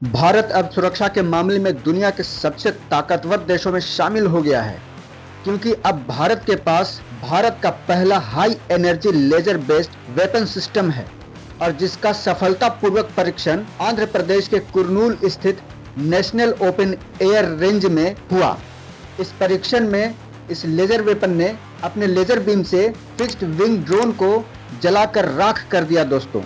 भारत अब सुरक्षा के मामले में दुनिया के सबसे ताकतवर देशों में शामिल हो गया है, क्योंकि अब भारत के पास भारत का पहला high energy laser based weapon system है और जिसका सफलतापूर्वक परीक्षण आंध्र प्रदेश के कुर्नूल स्थित नेशनल ओपन एयर रेंज में हुआ। इस परीक्षण में इस लेजर वेपन ने अपने लेजर बीम से फिक्स्ड विंग ड्रोन को जलाकर राख कर दिया। दोस्तों,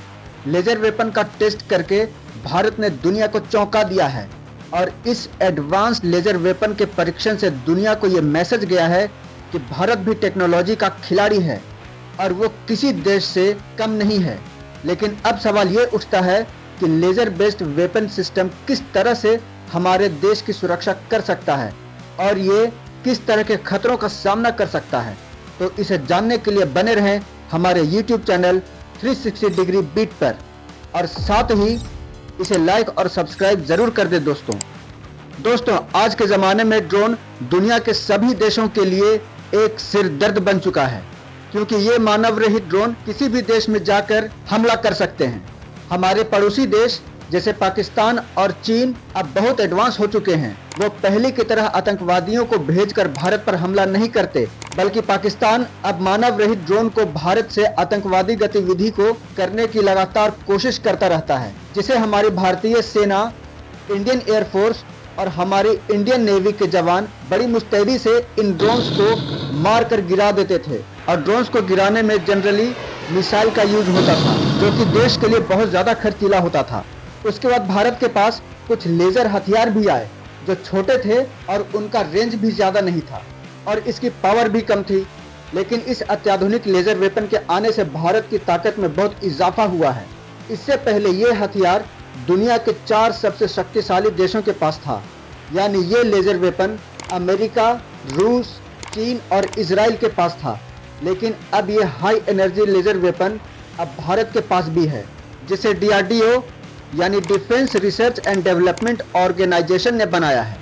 लेजर वेपन का टेस्ट करके भारत ने दुनिया को चौंका दिया है और इस एडवांस लेजर वेपन के परीक्षण से दुनिया को यह मैसेज गया है कि भारत भी टेक्नोलॉजी का खिलाड़ी है और वो किसी देश से कम नहीं है। लेकिन अब सवाल ये उठता है कि लेजर बेस्ड वेपन सिस्टम किस तरह से हमारे देश की सुरक्षा कर सकता है और ये किस तरह के खतरों का सामना कर सकता है। तो इसे जानने के लिए बने रहें हमारे YouTube चैनल 360 डिग्री बीट पर और साथ ही इसे लाइक और सब्सक्राइब जरूर कर दे। दोस्तों, आज के ज़माने में ड्रोन दुनिया के सभी देशों के लिए एक सिर दर्द बन चुका है, क्योंकि ये मानव रहित ड्रोन किसी भी देश में जाकर हमला कर सकते हैं। हमारे पड़ोसी देश जैसे पाकिस्तान और चीन अब बहुत एडवांस हो चुके हैं। वो पहले की तरह आतंकवादियों को भेजकर भारत पर हमला नहीं करते, बल्कि पाकिस्तान अब मानव रहित ड्रोन को भारत से आतंकवादी गतिविधि को करने की लगातार कोशिश करता रहता है, जिसे हमारी भारतीय सेना, इंडियन एयरफोर्स और हमारी इंडियन नेवी के जवान बड़ी मुस्तैदी से इन ड्रोन्स को मार कर गिरा देते थे। और ड्रोन्स को गिराने में जनरली मिसाइल का यूज होता था, जो कि देश के लिए बहुत ज़्यादा खर्चीला होता था। उसके बाद भारत के पास कुछ लेजर हथियार भी आए जो छोटे थे और उनका रेंज भी ज़्यादा नहीं था और इसकी पावर भी कम थी। लेकिन इस अत्याधुनिक लेजर वेपन के आने से भारत की ताकत में बहुत इजाफा हुआ है। इससे पहले ये हथियार दुनिया के 4 सबसे शक्तिशाली देशों के पास था, यानी ये लेजर वेपन अमेरिका, रूस, चीन और इजराइल के पास था। लेकिन अब ये हाई एनर्जी लेजर वेपन अब भारत के पास भी है, जिसे DRDO यानी defence research and development organisation ने बनाया है।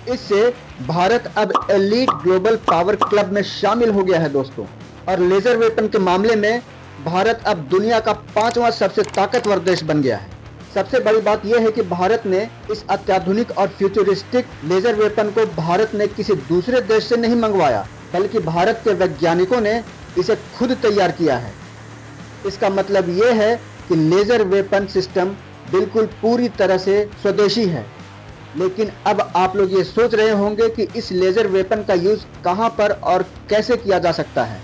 इससे भारत अब एलीट ग्लोबल पावर क्लब में शामिल हो गया है दोस्तों। और लेजर वेपन के मामले में भारत अब दुनिया का 5वां सबसे ताकतवर देश बन गया है। सबसे बड़ी बात यह है कि भारत ने इस अत्याधुनिक और फ्यूचरिस्टिक लेजर वेपन को भारत ने किसी दूसरे देश से नहीं मंगवाया, बल्कि भारत के वैज्ञानिकों ने इसे खुद तैयार किया है। इसका मतलब ये है कि लेजर वेपन सिस्टम बिल्कुल पूरी तरह से स्वदेशी है। लेकिन अब आप लोग ये सोच रहे होंगे कि इस लेजर वेपन का यूज़ कहां पर और कैसे किया जा सकता है,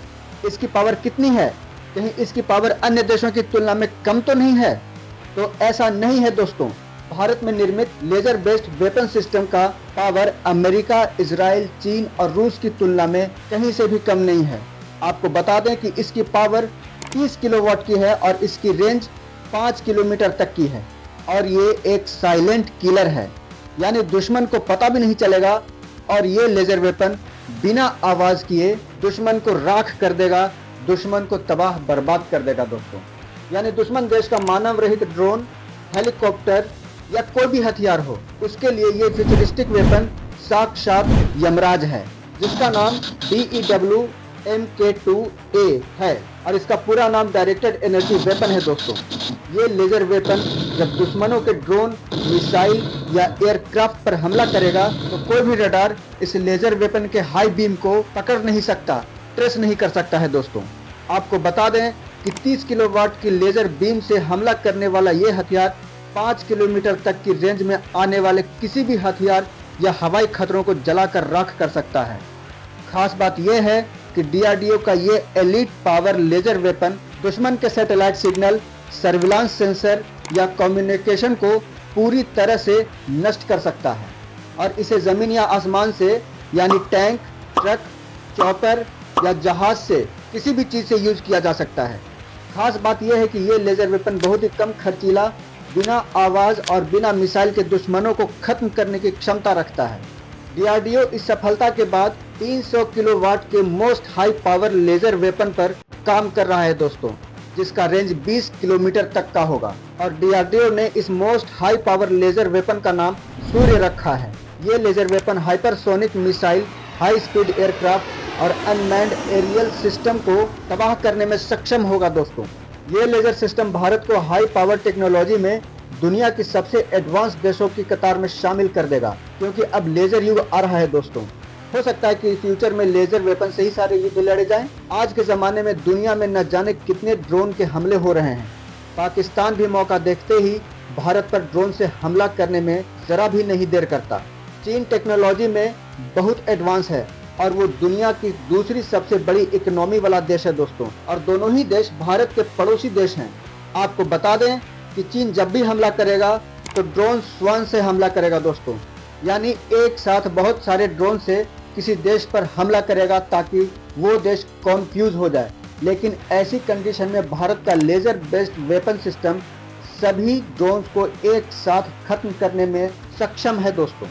इसकी पावर कितनी है, कहीं इसकी पावर अन्य देशों की तुलना में कम तो नहीं है। तो ऐसा नहीं है दोस्तों। भारत में निर्मित लेजर बेस्ड वेपन सिस्टम का पावर अमेरिका, इजराइल, चीन और रूस की तुलना में कहीं से भी कम नहीं है। आपको बता दें कि इसकी पावर 30 किलोवाट की है और इसकी रेंज 5 किलोमीटर तक की है और ये एक साइलेंट किलर है, यानी दुश्मन को पता भी नहीं चलेगा और ये लेजर वेपन बिना आवाज़ किए दुश्मन को राख कर देगा, दुश्मन को तबाह बर्बाद कर देगा दोस्तों। यानी दुश्मन देश का मानव रहित ड्रोन, हेलीकॉप्टर या कोई भी हथियार हो, उसके लिए ये फ्यूचरिस्टिक वेपन साक्षात यमराज है, जिसका नाम DEW MK2A है और इसका पूरा नाम डायरेक्टेड एनर्जी वेपन है दोस्तों। ये लेजर वेपन जब दुश्मनों के ड्रोन, मिसाइल या एयरक्राफ्ट पर हमला करेगा तो कोई भी रडार इस लेजर वेपन के हाई बीम को पकड़ नहीं सकता, ट्रेस नहीं कर सकता है दोस्तों। आपको बता दें कि 30 किलोवाट की लेजर बीम से हमला करने वाला ये हथियार 5 किलोमीटर तक की रेंज में आने वाले किसी भी हथियार या हवाई खतरों को जलाकर राख कर सकता है। खास बात यह है कि DRDO का ये एलीट पावर लेजर वेपन दुश्मन के सैटेलाइट सिग्नल, सर्विलांस सेंसर या कम्युनिकेशन को पूरी तरह से नष्ट कर सकता है और इसे ज़मीन या आसमान से, यानी टैंक, ट्रक, चॉपर या जहाज से किसी भी चीज़ से यूज किया जा सकता है। खास बात यह है कि ये लेजर वेपन बहुत ही कम खर्चीला, बिना आवाज़ और बिना मिसाइल के दुश्मनों को खत्म करने की क्षमता रखता है। DRDO इस सफलता के बाद 300 किलोवाट के most high power laser weapon पर काम कर रहा है दोस्तों, जिसका रेंज 20 किलोमीटर तक का होगा और DRDO ने इस most high power laser weapon का नाम सूर्य रखा है। ये laser weapon hypersonic missile, high speed aircraft और अनमैन्ड एरियल सिस्टम को तबाह करने में सक्षम होगा दोस्तों। ये लेजर सिस्टम भारत को हाई पावर टेक्नोलॉजी में दुनिया की सबसे एडवांस देशों की कतार में शामिल कर देगा, क्योंकि अब लेजर युग आ रहा है दोस्तों। हो सकता है कि फ्यूचर में लेजर वेपन से ही सारे युद्ध लड़े जाएं। आज के ज़माने में दुनिया में न जाने कितने ड्रोन के हमले हो रहे हैं। पाकिस्तान भी मौका देखते ही भारत पर ड्रोन से हमला करने में ज़रा भी नहीं देर करता। चीन टेक्नोलॉजी में बहुत एडवांस है और वो दुनिया की दूसरी सबसे बड़ी इकोनॉमी वाला देश है दोस्तों, और दोनों ही देश भारत के पड़ोसी देश हैं। आपको बता दें कि चीन जब भी हमला करेगा तो ड्रोन स्वयं से हमला करेगा दोस्तों, यानी एक साथ बहुत सारे ड्रोन से किसी देश पर हमला करेगा ताकि वो देश कन्फ्यूज हो जाए। लेकिन ऐसी कंडीशन में भारत का लेजर बेस्ड वेपन सिस्टम सभी ड्रोन्स को एक साथ खत्म करने में सक्षम है दोस्तों।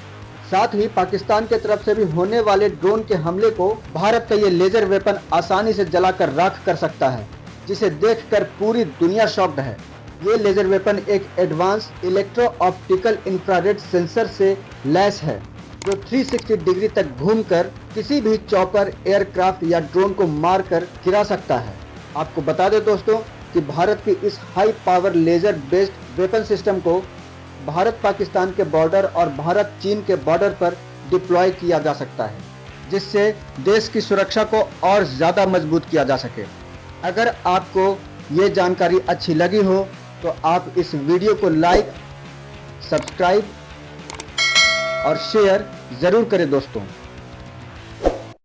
साथ ही पाकिस्तान के तरफ से भी होने वाले ड्रोन के हमले को भारत का ये लेजर वेपन आसानी से जलाकर राख कर सकता है, जिसे देखकर पूरी दुनिया शॉक्ड है। ये लेजर वेपन एक advance electro optical infrared sensor से लैस है, जो 360 डिग्री तक घूमकर किसी भी चॉपर, एयरक्राफ्ट या ड्रोन को मारकर गिरा सकता है। आपको बता दें दोस्तों कि भारत की इस high power laser based weapon system को भारत पाकिस्तान के बॉर्डर और भारत चीन के बॉर्डर पर डिप्लॉय किया जा सकता है, जिससे देश की सुरक्षा को और ज़्यादा मजबूत किया जा सके। अगर आपको ये जानकारी अच्छी लगी हो तो आप इस वीडियो को लाइक, सब्सक्राइब और शेयर ज़रूर करें दोस्तों।